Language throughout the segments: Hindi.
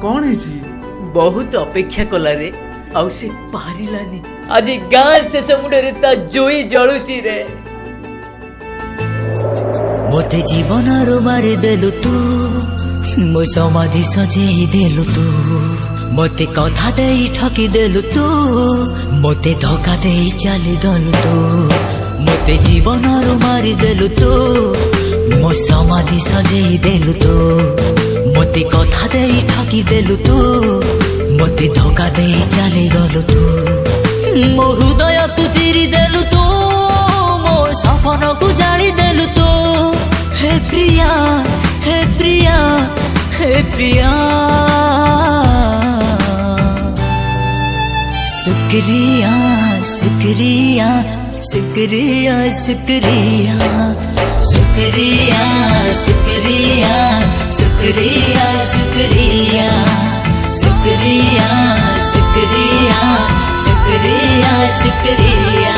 कौन है जी? बहुत अपेक्षा कला रे आउ से पारिलानी आज गाँ से समुद्र ता जोई जळुची रे। मोते जीवन रो मारी देलु तू मो समाधि सजेई देलु तू मोते कथा देई ठकी देलु तू मोते धोखा देई चली गलु तू मोते जीवन रो मारी देलु तू मो समाधि सजेई देलु तू मोते कथा देई ठकी देलु तू मोते धोखा देई चली गलु तू मो हृदय को चिरी देलु तू मो सपन को जाली देलु तू हे प्रिया हे प्रिया हे प्रिया शुक्रिया शुक्रिया शुक्रिया शुक्रिया शुक्रिया शुक्रिया शुक्रिया शुक्रिया शुक्रिया शुक्रिया शुक्रिया शुक्रिया।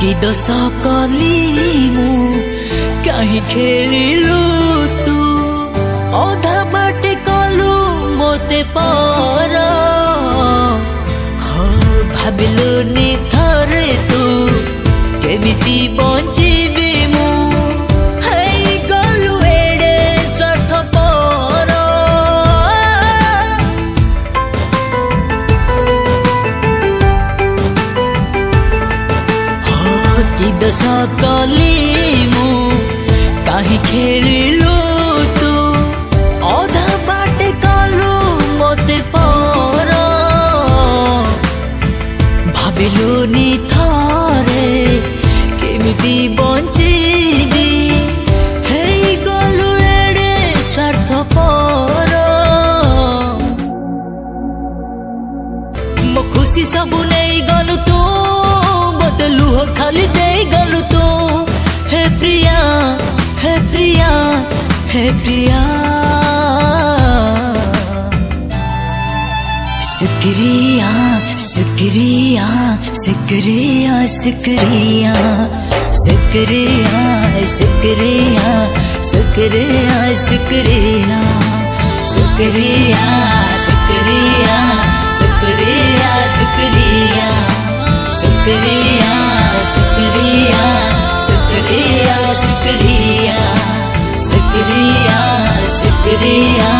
कि दोष कली मु कहीं खेलिलु तू अधा बाटे कलु मोते पर हो भाबिलु नि थरे तू केमिति बंचिबी मु हेई गलु एडे स्वार्थपर कि दोष कली मु कहीं खेलिलु तू अधा बाटे कलु मोते पर भाबिलु नि थरे केमिति बंचिबी हेई गलु एडे स्वार्थपर मो खुशी सबु नहीं गलु तू मते लुह खाली दे गलु तू हे प्रिया हे प्रिया हे प्रिया शुक्रिया शुक्रिया शुक्रिया शुक्रिया शुक्रिया शुक्रिया शुक्रिया शुक्रिया शुक्रिया शुक्रिया शुक्रिया शुक्रिया शुक्रिया शुक्रिया शुक्रिया शुक्रिया शुक्रिया शुक्रिया